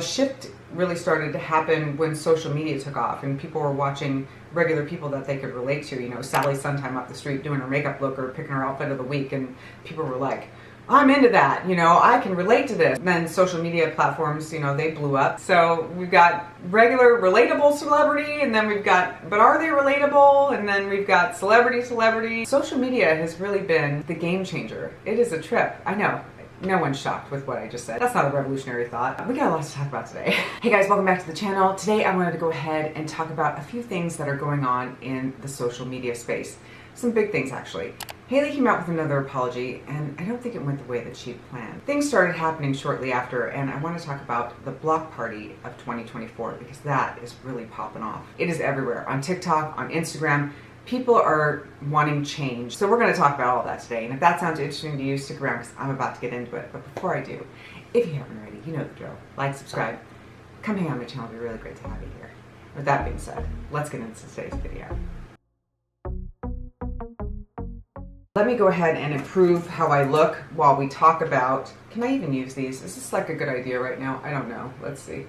The shift really started to happen when social media took off and people were watching regular people that they could relate to. You know, Sally sometime up the street doing her makeup look or picking her outfit of the week, and people were like, I'm into that, you know, I can relate to this. Then social media platforms, you know, they blew up. So we've got regular relatable celebrity, and then we've got, but are they relatable? And then we've got celebrity. Social media has really been the game changer. It is a trip. I know. No one's shocked with what I just said. That's not a revolutionary thought. We got a lot to talk about today. Hey guys, welcome back to the channel. Today I wanted to go ahead and talk about a few things that are going on in the social media space. Some big things actually. Hailey came out with another apology, and I don't think it went the way that she planned. Things started happening shortly after, and I want to talk about the block party of 2024 because that is really popping off. It is everywhere, on TikTok, on Instagram. People are wanting change. So we're going to talk about all that today, and if that sounds interesting to you, stick around because I'm about to get into it. But before I do, if you haven't already, you know the drill. Like, subscribe, come hang out on my channel. It'd be really great to have you here. With that being said, let's get into today's video. Let me go ahead and improve how I look while we talk about, can I even use these? Is this like a good idea right now? I don't know. Let's see.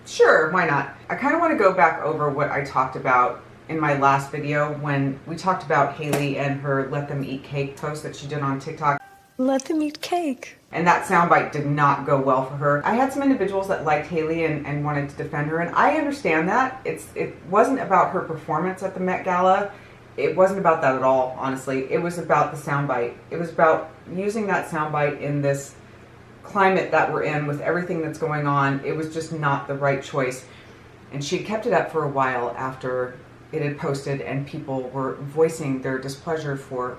Sure, why not? I kind of want to go back over what I talked about in my last video when we talked about Hailey and her Let Them Eat Cake post that she did on TikTok. Let them eat cake. And that soundbite did not go well for her. I had some individuals that liked Hailey and wanted to defend her, and I understand that. It wasn't about her performance at the Met Gala. It wasn't about that at all, honestly. It was about the soundbite. It was about using that soundbite in this climate that we're in with everything that's going on. It was just not the right choice. And she had kept it up for a while after it had posted and people were voicing their displeasure for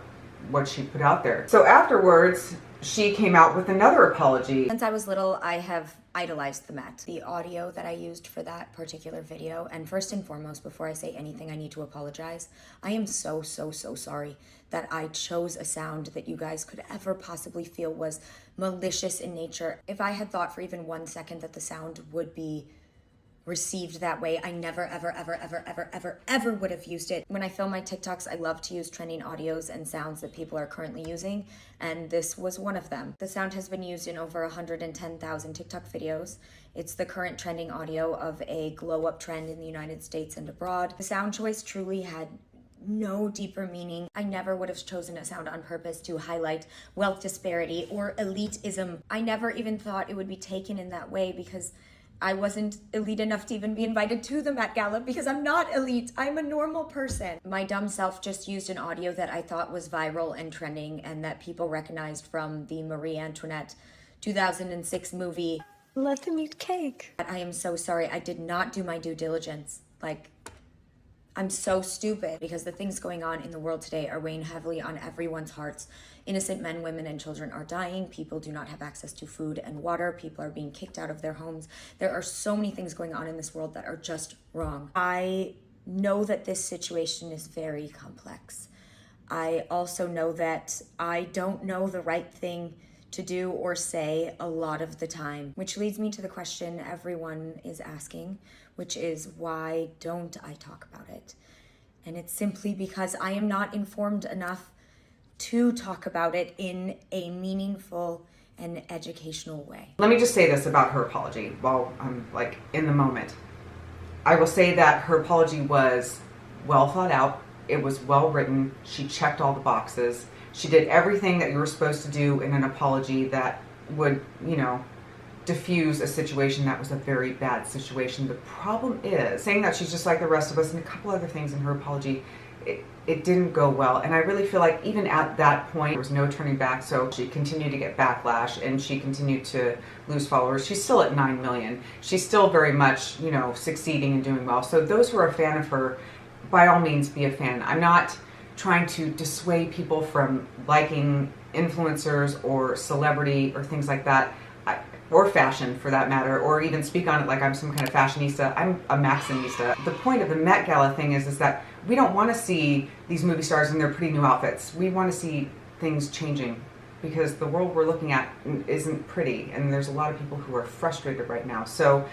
what she put out there. So afterwards, she came out with another apology. Since I was little, I have idolized the Met. The audio that I used for that particular video, and first and foremost, before I say anything, I need to apologize. I am so sorry that I chose a sound that you guys could ever possibly feel was malicious in nature. If I had thought for even 1 second that the sound would be received that way, I never ever would have used it. When I film my TikToks, I love to use trending audios and sounds that people are currently using, and this was one of them. The sound has been used in over 110,000 TikTok videos. It's the current trending audio of a glow up trend in the United States and abroad. The sound choice truly had no deeper meaning. I never would have chosen a sound on purpose to highlight wealth disparity or elitism. I never even thought it would be taken in that way because I wasn't elite enough to even be invited to the Met Gala because I'm not elite. I'm a normal person. My dumb self just used an audio that I thought was viral and trending and that people recognized from the Marie Antoinette 2006 movie. Let them eat cake. I am so sorry. I did not do my due diligence. I'm so stupid because the things going on in the world today are weighing heavily on everyone's hearts. Innocent men, women, and children are dying. People do not have access to food and water. People are being kicked out of their homes. There are so many things going on in this world that are just wrong. I know that this situation is very complex. I also know that I don't know the right thing to do or say a lot of the time, which leads me to the question everyone is asking, which is, why don't I talk about it? And it's simply because I am not informed enough to talk about it in a meaningful and educational way. Let me just say this about her apology while I'm in the moment. I will say that her apology was well thought out. It was well written. She checked all the boxes. She did everything that you were supposed to do in an apology that would, diffuse a situation that was a very bad situation. The problem is saying that she's just like the rest of us, and a couple other things in her apology, it didn't go well. And I really feel like even at that point, there was no turning back. So she continued to get backlash and she continued to lose followers. She's still at 9 million. She's still very much, succeeding and doing well. So those who are a fan of her, by all means, be a fan. I'm not trying to dissuade people from liking influencers or celebrity or things like that, or fashion for that matter, or even speak on it like I'm some kind of fashionista. I'm a Maximista. The point of the Met Gala thing is that we don't want to see these movie stars in their pretty new outfits. We want to see things changing because the world we're looking at isn't pretty, and there's a lot of people who are frustrated right now. So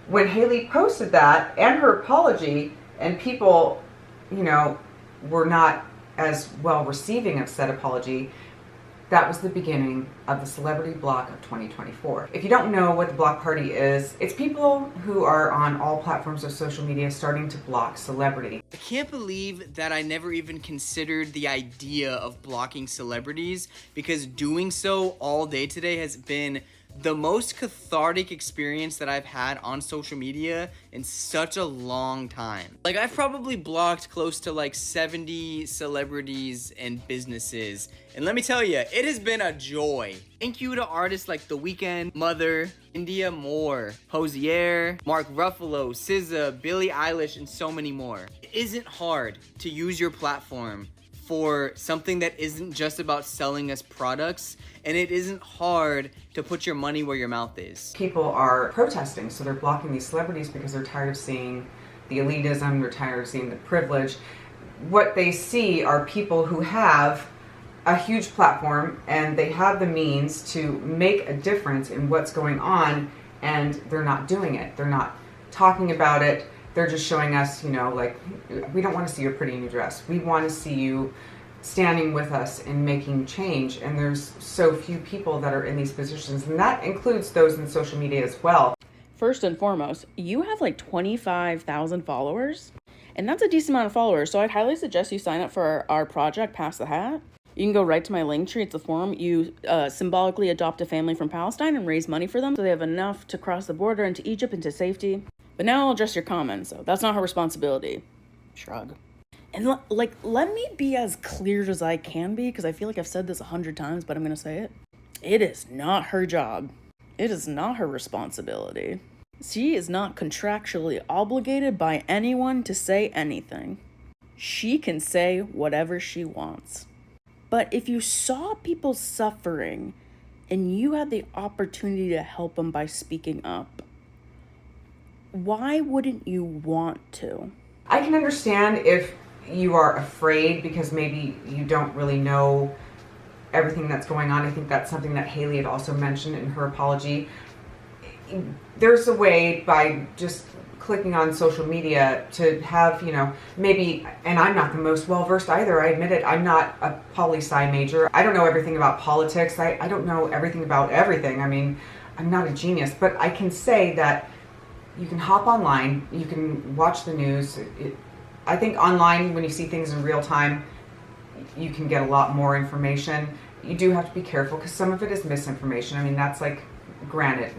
when Hailey posted that and her apology, and people, were not as well receiving of said apology, That was the beginning of the celebrity block of 2024. If you don't know what the block party is, it's people who are on all platforms of social media starting to block celebrity. I can't believe that I never even considered the idea of blocking celebrities, because doing so all day today has been the most cathartic experience that I've had on social media in such a long time. Like, I've probably blocked close to like 70 celebrities and businesses, and let me tell you, it has been a joy. Thank you to artists like The Weeknd, Mother, India Moore, Hosier, Mark Ruffalo, SZA, Billie Eilish, and so many more. It isn't hard to use your platform for something that isn't just about selling us products, and it isn't hard to put your money where your mouth is. People are protesting, so they're blocking these celebrities because they're tired of seeing the elitism, they're tired of seeing the privilege. What they see are people who have a huge platform and they have the means to make a difference in what's going on, and they're not doing it. They're not talking about it. They're just showing us, like, we don't want to see your pretty new dress. We want to see you standing with us and making change. And there's so few people that are in these positions, and that includes those in social media as well. First and foremost, you have like 25,000 followers, and that's a decent amount of followers. So I'd highly suggest you sign up for our project, Pass the Hat. You can go right to my link tree. It's a forum. You symbolically adopt a family from Palestine and raise money for them so they have enough to cross the border into Egypt into safety. But now I'll address your comments. So that's not her responsibility. Shrug. And let me be as clear as I can be, because I feel like I've said this 100 times, but I'm going to say it. It is not her job. It is not her responsibility. She is not contractually obligated by anyone to say anything. She can say whatever she wants. But if you saw people suffering and you had the opportunity to help them by speaking up, why wouldn't you want to? I can understand if you are afraid because maybe you don't really know everything that's going on. I think that's something that Haley had also mentioned in her apology. There's a way by just clicking on social media to have, maybe, and I'm not the most well-versed either, I admit it, I'm not a poli-sci major. I don't know everything about politics. I don't know everything about everything. I mean, I'm not a genius, but I can say that you can hop online, you can watch the news. I think online, when you see things in real time, you can get a lot more information. You do have to be careful because some of it is misinformation. I mean, that's like, granted,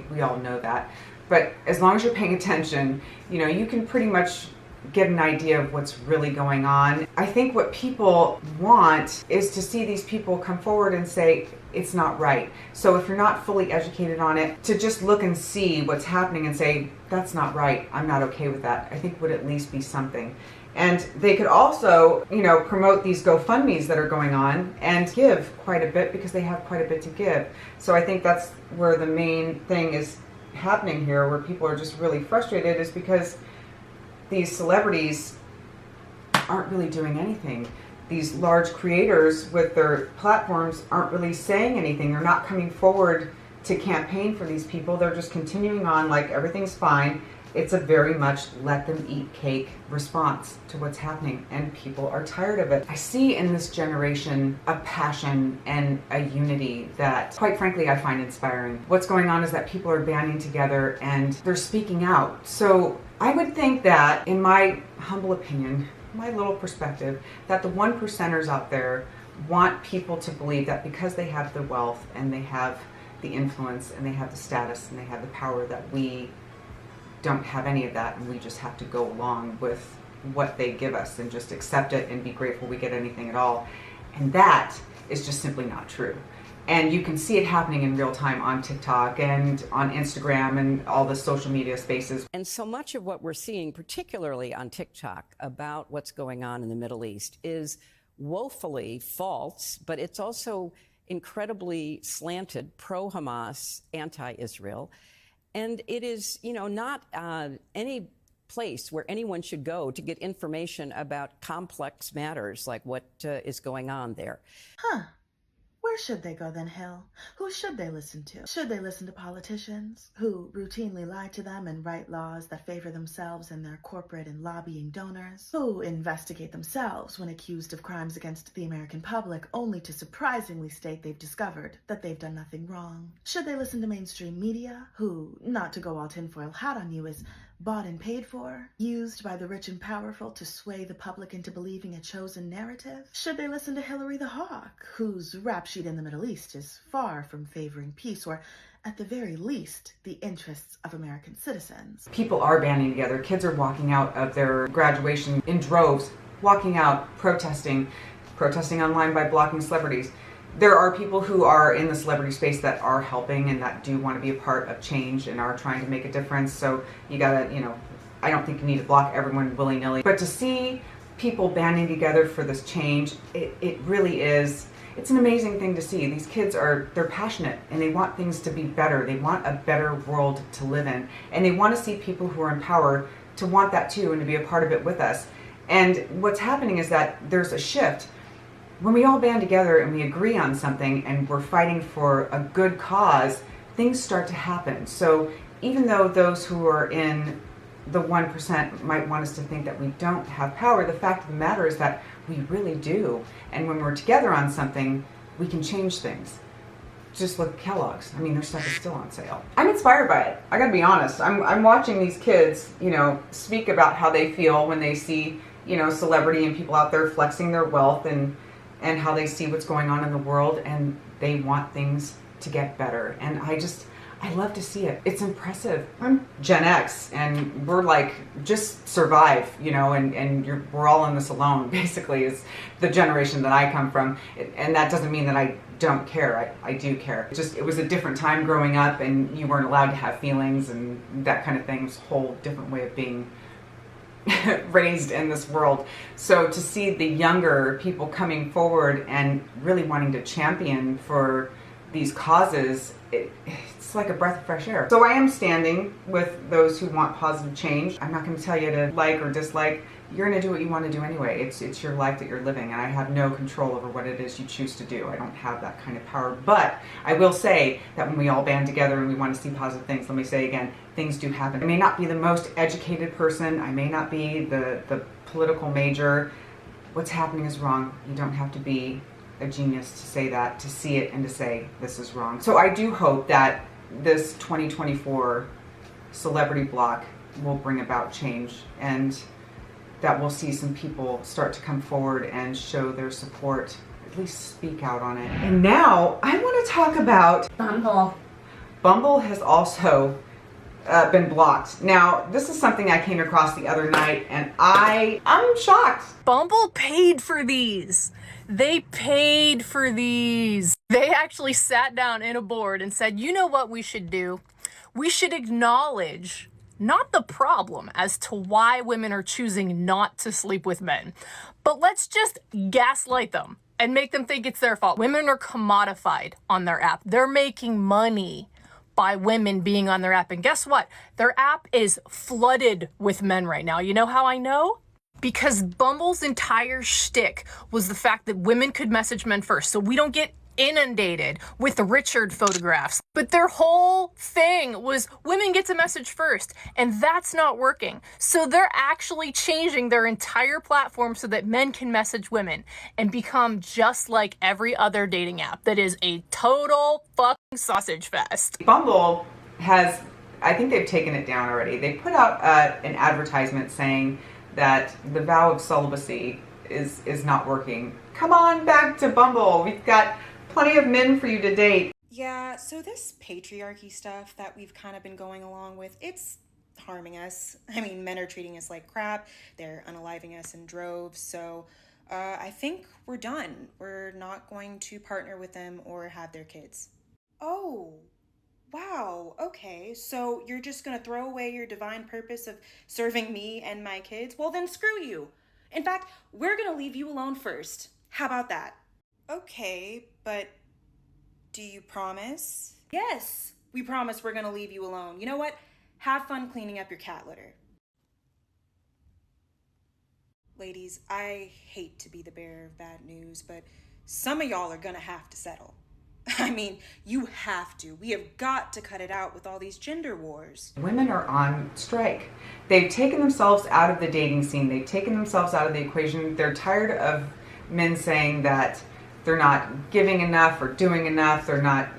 we all know that. But as long as you're paying attention, you can pretty much get an idea of what's really going on. I think what people want is to see these people come forward and say, it's not right. So if you're not fully educated on it, to just look and see what's happening and say, that's not right, I'm not okay with that, I think would at least be something. And they could also, promote these GoFundMes that are going on and give quite a bit, because they have quite a bit to give. So I think that's where the main thing is happening here, where people are just really frustrated, is because these celebrities aren't really doing anything. These large creators with their platforms aren't really saying anything. They're not coming forward to campaign for these people. They're just continuing on like everything's fine. It's a very much let them eat cake response to what's happening, and people are tired of it. I see in this generation a passion and a unity that, quite frankly, I find inspiring. What's going on is that people are banding together and they're speaking out. So I would think that, in my humble opinion, my little perspective, that the 1%ers out there want people to believe that because they have the wealth and they have the influence and they have the status and they have the power, that we don't have any of that, and we just have to go along with what they give us and just accept it and be grateful we get anything at all. And that is just simply not true. And you can see it happening in real time on TikTok and on Instagram and all the social media spaces. And so much of what we're seeing, particularly on TikTok, about what's going on in the Middle East is woefully false, but it's also incredibly slanted, pro-Hamas, anti-Israel. And it is, not any place where anyone should go to get information about complex matters like what is going on there. We're should they go then, Hill? Who should they listen to? Should they listen to politicians who routinely lie to them and write laws that favor themselves and their corporate and lobbying donors? Who investigate themselves when accused of crimes against the American public only to surprisingly state they've discovered that they've done nothing wrong? Should they listen to mainstream media who, not to go all tinfoil hat on you, is bought and paid for, used by the rich and powerful to sway the public into believing a chosen narrative? Should they listen to Hillary the Hawk, whose rap sheet in the Middle East is far from favoring peace, or at the very least, the interests of American citizens? People are banding together. Kids are walking out of their graduation in droves, walking out, protesting online by blocking celebrities. There are people who are in the celebrity space that are helping and that do want to be a part of change and are trying to make a difference. So you gotta, I don't think you need to block everyone willy-nilly. But to see people banding together for this change, it really is, it's an amazing thing to see. These kids they're passionate and they want things to be better. They want a better world to live in. And they want to see people who are in power to want that too and to be a part of it with us. And what's happening is that there's a shift. When we all band together and we agree on something and we're fighting for a good cause, things start to happen. So even though those who are in the 1% might want us to think that we don't have power, the fact of the matter is that we really do. And when we're together on something, we can change things. Just look at Kellogg's. I mean, their stuff is still on sale. I'm inspired by it. I gotta be honest. I'm watching these kids, speak about how they feel when they see, celebrity and people out there flexing their wealth and how they see what's going on in the world, and they want things to get better. And I love to see it. It's impressive. I'm Gen X, and we're like, just survive, and we're all in this alone, basically, is the generation that I come from. And that doesn't mean that I don't care. I do care. It was a different time growing up, and you weren't allowed to have feelings and that kind of thing. It was a whole different way of being raised in this world. So to see the younger people coming forward and really wanting to champion for these causes, it's like a breath of fresh air. So I am standing with those who want positive change. I'm not going to tell you to like or dislike. You're going to do what you want to do anyway. It's your life that you're living, and I have no control over what it is you choose to do. I don't have that kind of power. But I will say that when we all band together and we want to see positive things, let me say again, things do happen. I may not be the most educated person. I may not be the political major. What's happening is wrong. You don't have to be a genius to say that, to see it and to say this is wrong. So I do hope that this 2024 celebrity block will bring about change, and that we'll see some people start to come forward and show their support, at least speak out on it. And now I want to talk about Bumble. Bumble has also been blocked. Now, this is something I came across the other night, and I'm shocked. Bumble paid for these. They paid for these. They actually sat down in a board and said, you know what we should do? We should acknowledge not the problem as to why women are choosing not to sleep with men, but let's just gaslight them and make them think it's their fault. Women are commodified on their app. They're making money by women being on their app. And guess what? Their app is flooded with men right now. You know how I know? Because Bumble's entire shtick was the fact that women could message men first, so we don't get inundated with Richard photographs. But their whole thing was women get to message first, and that's not working. So they're actually changing their entire platform so that men can message women and become just like every other dating app that is a total fucking sausage fest. Bumble has, I think they've taken it down already. They put out an advertisement saying that the vow of celibacy is not working. Come on back to Bumble. We've got plenty of men for you to date. Yeah, so this patriarchy stuff that we've kind of been going along with, it's harming us. I mean, men are treating us like crap. They're unaliving us in droves. So I think we're done. We're not going to partner with them or have their kids. Oh, wow. Okay, so you're just going to throw away your divine purpose of serving me and my kids? Well, then screw you. In fact, we're going to leave you alone first. How about that? Okay, but do you promise? Yes, we promise we're gonna leave you alone. You know what? Have fun cleaning up your cat litter. Ladies, I hate to be the bearer of bad news, but some of y'all are gonna have to settle. I mean, you have to. We have got to cut it out with all these gender wars. Women are on strike. They've taken themselves out of the dating scene. They've taken themselves out of the equation. They're tired of men saying that they're not giving enough or doing enough. They're not,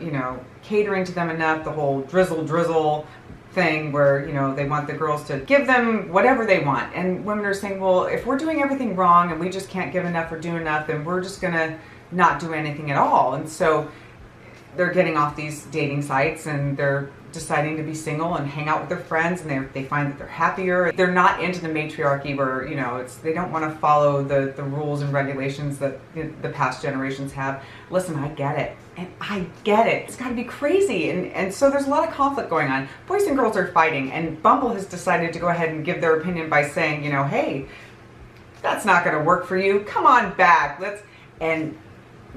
catering to them enough. The whole drizzle thing where, they want the girls to give them whatever they want. And women are saying, well, if we're doing everything wrong and we just can't give enough or do enough, then we're just going to not do anything at all. And so they're getting off these dating sites and they're deciding to be single and hang out with their friends, and they find that they're happier. They're not into the matriarchy where, they don't want to follow the rules and regulations that the past generations have. Listen, I get it. And I get it. It's got to be crazy. And so there's a lot of conflict going on. Boys and girls are fighting, and Bumble has decided to go ahead and give their opinion by saying, hey, that's not going to work for you. Come on back. And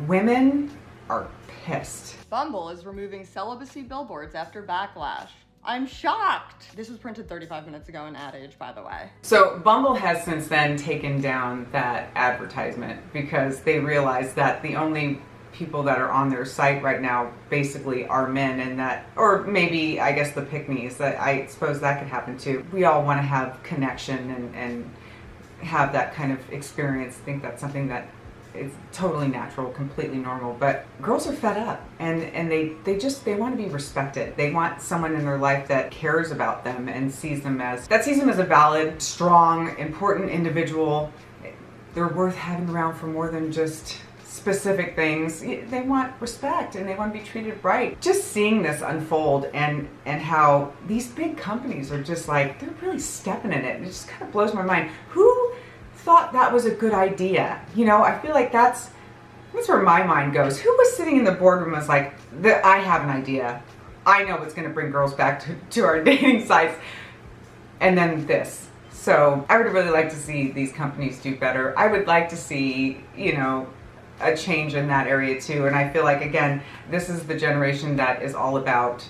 women are pissed. Bumble is removing celibacy billboards after backlash. I'm shocked. This was printed 35 minutes ago in Ad Age, by the way. So Bumble has since then taken down that advertisement because they realized that the only people that are on their site right now basically are men, and that, or maybe, I guess, the pick-me's, that I suppose that could happen too. We all want to have connection and have that kind of experience. I think that's something that it's totally natural, completely normal, but girls are fed up and they want to be respected. They want someone in their life that cares about them and sees them as a valid, strong, important individual. They're worth having around for more than just specific things. They want respect and they want to be treated right. Just seeing this unfold and how these big companies are just like, they're really stepping in it. It just kind of blows my mind. Who thought that was a good idea? I feel like that's where my mind goes. Who was sitting in the boardroom and was like, I have an idea. I know what's going to bring girls back to our dating sites. And then this. So I would really like to see these companies do better. I would like to see, a change in that area too. And I feel like, again, this is the generation that is all about,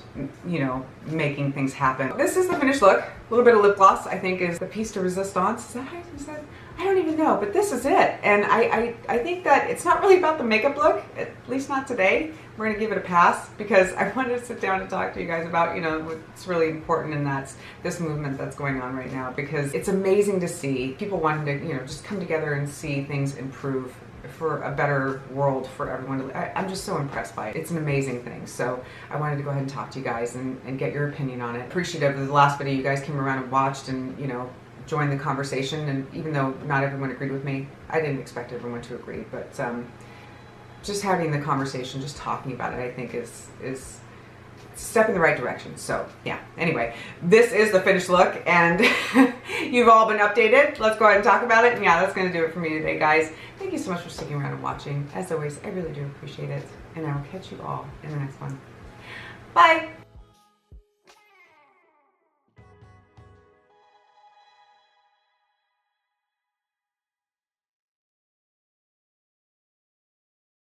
making things happen. This is the finished look. A little bit of lip gloss, I think, is the piece de resistance. Is that I don't even know, but this is it. And I think that it's not really about the makeup look, at least not today. We're going to give it a pass because I wanted to sit down and talk to you guys about, what's really important, and that's this movement that's going on right now, because it's amazing to see people wanting to, just come together and see things improve for a better world for everyone. I'm just so impressed by it. It's an amazing thing. So I wanted to go ahead and talk to you guys and get your opinion on it. Appreciative of the last video you guys came around and watched and, join the conversation. And even though not everyone agreed with me, I didn't expect everyone to agree, but just having the conversation, just talking about it, I think is a step in the right direction. So yeah, anyway, this is the finished look, and you've all been updated. Let's go ahead and talk about it. And yeah, that's going to do it for me today, guys. Thank you so much for sticking around and watching. As always, I really do appreciate it, and I will catch you all in the next one. Bye.